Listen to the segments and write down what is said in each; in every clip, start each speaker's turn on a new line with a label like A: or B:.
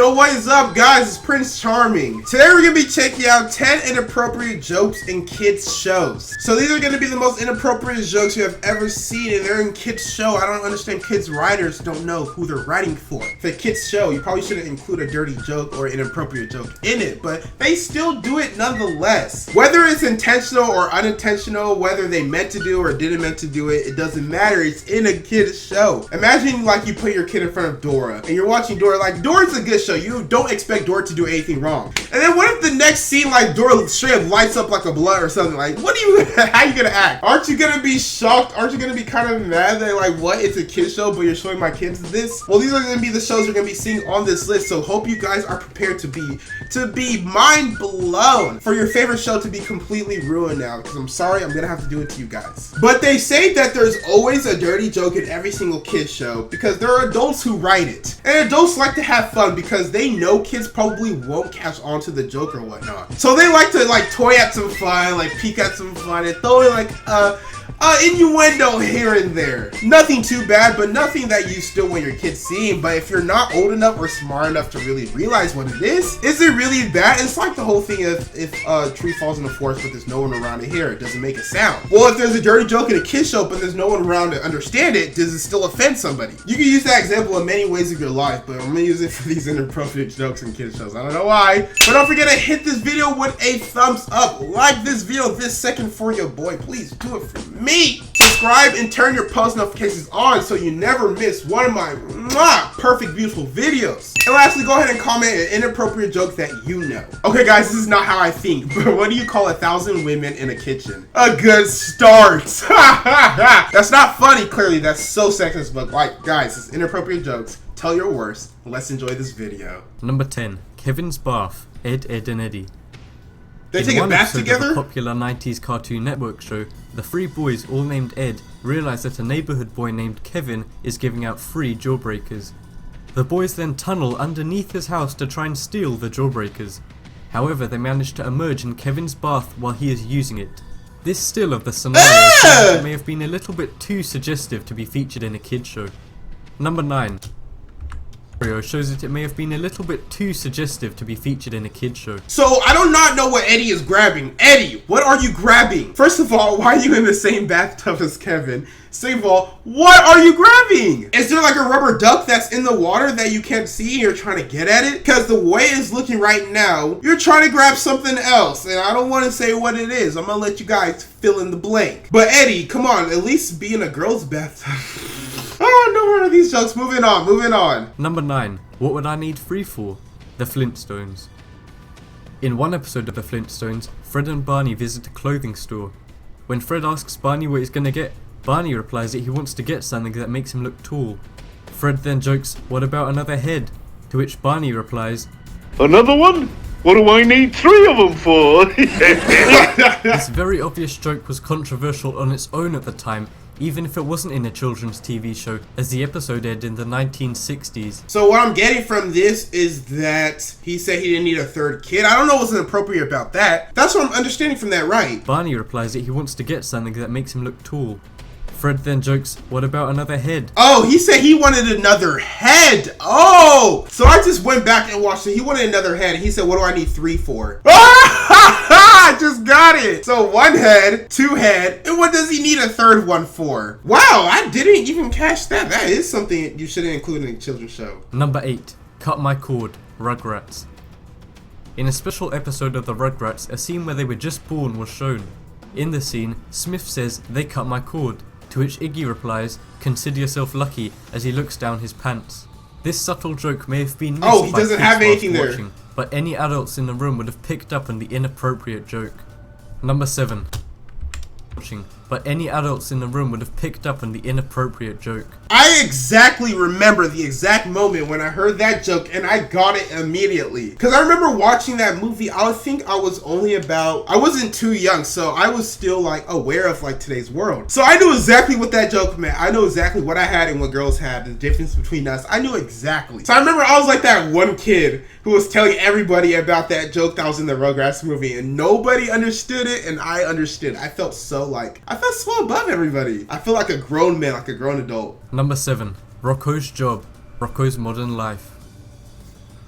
A: Yo, what is up, guys? It's Prince Charming. Today we're gonna be checking out 10 inappropriate jokes in kids shows. So these are gonna be the most inappropriate jokes you have ever seen, and they're in kids show. I don't understand kids writers don't know who they're writing for. If a kids show, you probably shouldn't include a dirty joke or inappropriate joke in it, but they still do it nonetheless. Whether it's intentional or unintentional, whether they meant to do or didn't meant to do it, it doesn't matter. It's in a kids show. Imagine like you put your kid in front of Dora and you're watching Dora. Like, Dora's a good show. You don't expect Dora to do anything wrong. And then what if the next scene, like, Dora straight up lights up like a blood or something? Like, what do you, how you gonna act? Aren't you gonna be shocked? Aren't you gonna be kind of mad that, like, what, it's a kid show, but you're showing my kids this? Well, these are gonna be the shows you're gonna be seeing on this list, so hope you guys are prepared to be mind blown for your favorite show to be completely ruined now, because I'm sorry, I'm gonna have to do it to you guys. But they say that there's always a dirty joke in every single kid show because there are adults who write it. And adults like to have fun because they know kids probably won't catch on to the joke or whatnot. So they like to like toy at some fun, like peek at some fun, and throw in like innuendo here and there. Nothing too bad, but nothing that you still want your kids seeing. But if you're not old enough or smart enough to really realize what it is it really bad? It's like the whole thing of if a tree falls in the forest but there's no one around to hear it, does it make a sound? Well, if there's a dirty joke in a kid show but there's no one around to understand it, does it still offend somebody? You can use that example in many ways of your life, but I'm gonna use it for these inappropriate jokes in kid shows. I don't know why, but don't forget to hit this video with a thumbs up. Like this video this second for your boy. Please do it for me. Subscribe and turn your post notifications on so you never miss one of my perfect, beautiful videos. And lastly, go ahead and comment an inappropriate joke that you know. Okay, guys, this is not how I think, but what do you call 1,000 women in a kitchen? A good start. That's not funny, clearly. That's so sexist, but like, guys, it's inappropriate jokes. Tell your worst. Let's enjoy this video.
B: Number 10. Kevin's Bath. Ed, Edd, and Eddy.
A: They take a bath together?
B: Of a popular 90s Cartoon Network show, the three boys, all named Ed, realize that a neighborhood boy named Kevin is giving out free jawbreakers. The boys then tunnel underneath his house to try and steal the jawbreakers. However, they manage to emerge in Kevin's bath while he is using it. This still of the scenario may have been a little bit too suggestive to be featured in a kids show. Number 9. Shows that it may have been a little bit too suggestive to be featured in a kids show. So
A: I do not know what Eddie is grabbing. Eddie, what are you grabbing? First of all, why are you in the same bathtub as Kevin? Second of all, what are you grabbing? Is there like a rubber duck that's in the water that you can't see and you're trying to get at it? Because the way it's looking right now, you're trying to grab something else, and I don't want to say what it is. I'm gonna let you guys fill in the blank. But Eddie, come on, at least be in a girl's bathtub. Oh, no more of these jokes. Moving on.
B: Number 9. What would I need free for? The Flintstones. In one episode of the Flintstones, Fred and Barney visit a clothing store. When Fred asks Barney what he's gonna get, Barney replies that he wants to get something that makes him look tall. Fred then jokes, "What about another head?" To which Barney replies,
C: "Another one? What do I need 3 of them for?"
B: This very obvious joke was controversial on its own at the time, even if it wasn't in a children's TV show, as the episode aired in the 1960s.
A: So what I'm getting from this is that he said he didn't need a third kid. I don't know what's inappropriate about that. That's what I'm understanding from that, right?
B: Barney replies that he wants to get something that makes him look tall. Fred then jokes, "What about another head?"
A: Oh, he said he wanted another head. Oh, so I just went back and watched it. He wanted another head. He said, "What do I need 3 for?" I just got it. So 1 head, 2 head, and what does he need a third one for? Wow, I didn't even catch that. That is something you shouldn't include in a children's show.
B: Number 8. Cut My Cord. Rugrats. In a special episode of the Rugrats, a scene where they were just born was shown. In the scene, Smith says, "They cut my cord," to which Iggy replies, "Consider yourself lucky," as he looks down his pants. This subtle joke may have been missed
A: he doesn't have anything there.
B: Watching, but any adults in the room would have picked up on the inappropriate joke. Number 7. But any adults in the room would have picked up on the inappropriate joke.
A: I exactly remember the exact moment when I heard that joke and I got it immediately. Because I remember watching that movie, I think I was I wasn't too young, so I was still like aware of like today's world. So I knew exactly what that joke meant. I knew exactly what I had and what girls had, the difference between us. I knew exactly. So I remember I was like that one kid who was telling everybody about that joke that was in the Rugrats movie, and nobody understood it, and I understood. I felt so above everybody. I feel like a grown man, like a grown adult.
B: Number 7. Rocko's Job. Rocko's Modern Life.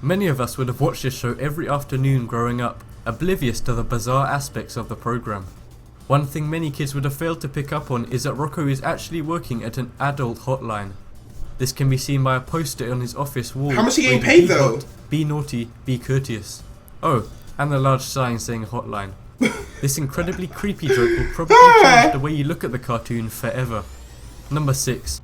B: Many of us would have watched this show every afternoon growing up, oblivious to the bizarre aspects of the program. One thing many kids would have failed to pick up on is that Rocko is actually working at an adult hotline. This can be seen by a poster on his office wall.
A: How much he getting paid though?
B: Be naughty, be courteous. Oh, and the large sign saying hotline. This incredibly creepy joke will probably change the way you look at the cartoon forever. Number 6.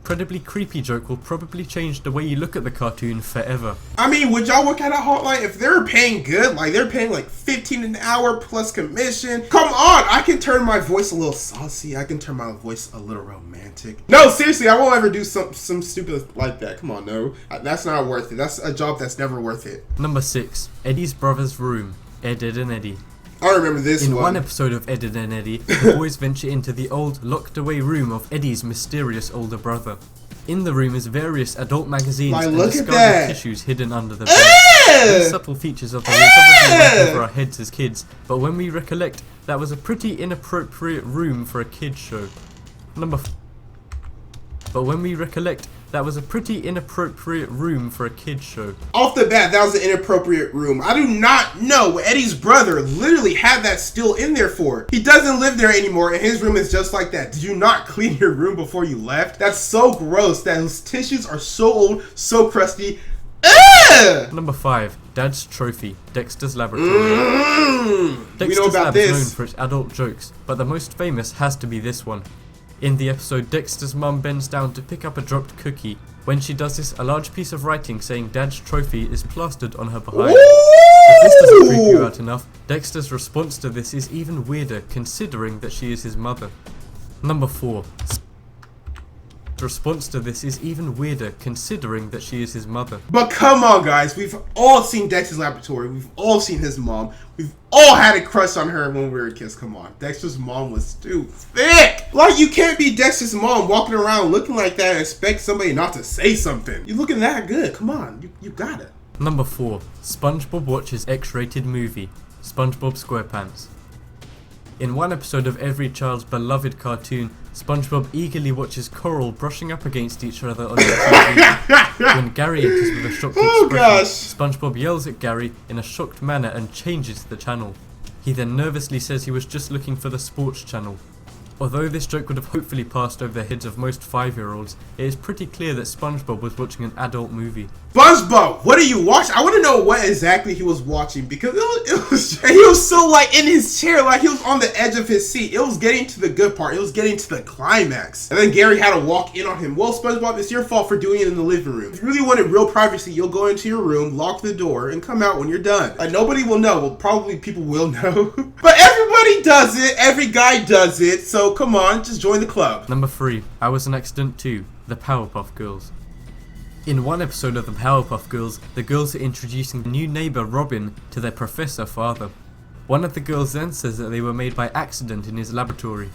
B: Incredibly creepy joke will probably change the way you look at the cartoon forever.
A: I mean, would y'all work at a hotline if they're paying good? Like they're paying like 15 an hour plus commission. Come on, I can turn my voice a little saucy. I can turn my voice a little romantic. No, seriously, I won't ever do some stupid like that. Come on, no, that's not worth it. That's a job that's never worth it.
B: Number 6. Eddie's brother's room. Ed, Ed and Eddie.
A: I remember this
B: In
A: one.
B: one episode of Ed, Ed and Eddie, the boys venture into the old, locked away room of Eddie's mysterious older brother. In the room is various adult magazines and discarded tissues hidden under the bed. These subtle features of the room probably went over our heads as kids, but when we recollect, that was a pretty inappropriate room for a kids show.
A: Off the bat, that was an inappropriate room. I do not know what Eddie's brother literally had that still in there for. He doesn't live there anymore and his room is just like that. Did you not clean your room before you left? That's so gross. Those tissues are so old, so crusty.
B: Number 5. Dad's Trophy, Dexter's Laboratory.
A: We know about
B: Lab is
A: this.
B: known for its adult jokes, but the most famous has to be this one. In the episode, Dexter's mum bends down to pick up a dropped cookie. When she does this, a large piece of writing saying Dad's Trophy is plastered on her behind. If this doesn't freak you out enough, Dexter's response to this is even weirder, considering that she is his mother. Number 4. Response to this is even weirder, considering that she is his mother.
A: But come on, guys. We've all seen Dexter's Laboratory. We've all seen his mom. We've all had a crush on her when we were kids. Come on. Dexter's mom was too thick. Like, you can't be Dexter's mom walking around looking like that and expect somebody not to say something. You looking that good. Come on. You got it.
B: Number 4. SpongeBob watches X-rated movie, SpongeBob SquarePants. In one episode of every child's beloved cartoon, SpongeBob eagerly watches Coral brushing up against each other on the TV. When Gary enters with a shocked expression, SpongeBob yells at Gary in a shocked manner and changes the channel. He then nervously says he was just looking for the sports channel. Although this joke would have hopefully passed over the heads of most 5-year-olds, it is pretty clear that SpongeBob was watching an adult movie.
A: SpongeBob, what are you watching? I want to know what exactly he was watching because he was so like in his chair, like he was on the edge of his seat. It was getting to the good part. It was getting to the climax. And then Gary had to walk in on him. Well, SpongeBob, it's your fault for doing it in the living room. If you really wanted real privacy, you'll go into your room, lock the door, and come out when you're done. Like, nobody will know. Well, probably people will know. But everybody does it. Every guy does it. So come on, just join the club.
B: Number 3. I Was an Accident 2, The Powerpuff Girls. In one episode of the Powerpuff Girls, the girls are introducing the new neighbour Robin to their professor father. One of the girls then says that they were made by accident in his laboratory.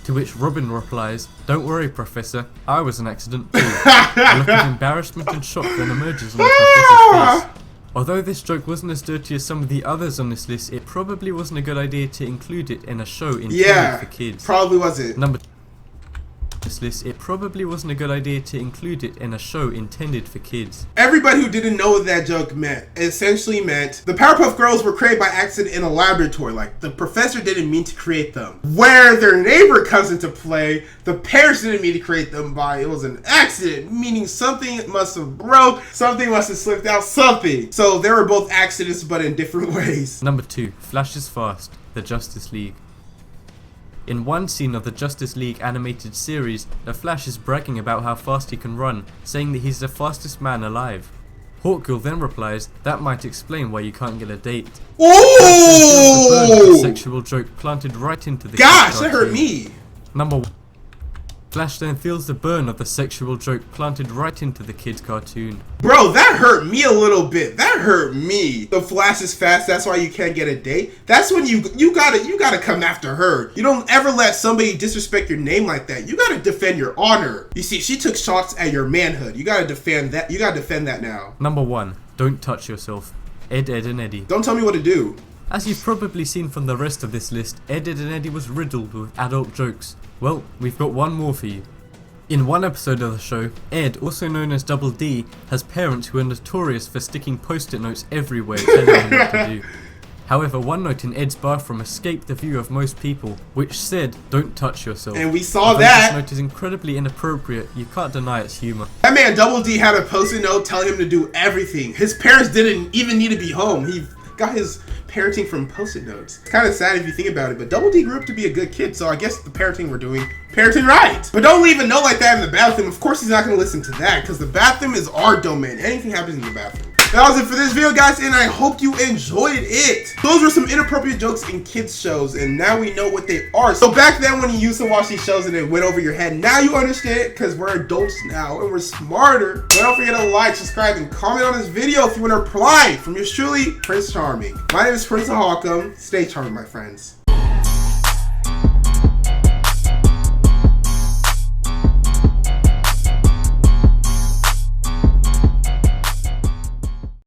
B: To which Robin replies, "Don't worry, Professor, I was an accident too." A look of embarrassment and shock then emerges on the professor's face. Although this joke wasn't as dirty as some of the others on this list, it probably wasn't a good idea to include it in a show intended for kids.
A: Probably wasn't.
B: Number this list, it probably wasn't a good idea to include it in a show intended for kids.
A: Everybody who didn't know what that joke meant, it essentially meant the Powerpuff Girls were created by accident in a laboratory. Like, the professor didn't mean to create them. Where their neighbor comes into play, the parents didn't mean to create them by, it was an accident, meaning something must have broke, something must have slipped out, something. So they were both accidents, but in different ways.
B: Number 2, Flash is Fast, The Justice League. In one scene of the Justice League animated series, the Flash is bragging about how fast he can run, saying that he's the fastest man alive. Hawkgirl then replies, "That might explain why you can't get a date."
A: Ooh!
B: A sexual joke planted right into the
A: Gosh, that hurt me.
B: Number 1. Flash then feels the burn of the sexual joke planted right into the kid's cartoon.
A: Bro, that hurt me a little bit. That hurt me. The Flash is fast, that's why you can't get a date. That's when you gotta come after her. You don't ever let somebody disrespect your name like that. You gotta defend your honor. You see, she took shots at your manhood. You gotta defend that. You gotta defend that now.
B: Number 1. Don't touch yourself. Ed, Ed and Eddie.
A: Don't tell me what to do.
B: As you've probably seen from the rest of this list, Ed, Ed and Eddie was riddled with adult jokes. Well, we've got one more for you. In one episode of the show, Ed, also known as Double D, has parents who are notorious for sticking post-it notes everywhere telling him what to do. However, one note in Ed's bathroom escaped the view of most people, which said, "Don't touch yourself."
A: And we saw
B: Although
A: that.
B: This note is incredibly inappropriate, you can't deny its humor.
A: That man Double D had a post-it note telling him to do everything. His parents didn't even need to be home. He got his parenting from post-it notes. It's kind of sad if you think about it, but Double D grew up to be a good kid, so I guess the parenting we're doing, parenting right. But don't leave a note like that in the bathroom. Of course he's not going to listen to that, because the bathroom is our domain. Anything happens in the bathroom. That was it for this video, guys, and I hope you enjoyed it. Those were some inappropriate jokes in kids shows, and now we know what they are. So back then when you used to watch these shows and it went over your head, now you understand it because we're adults now and we're smarter. But don't forget to like, subscribe, and comment on this video if you want to reply from yours truly, Prince Charming. My name is Prince of Hawkham. Stay charming, my friends.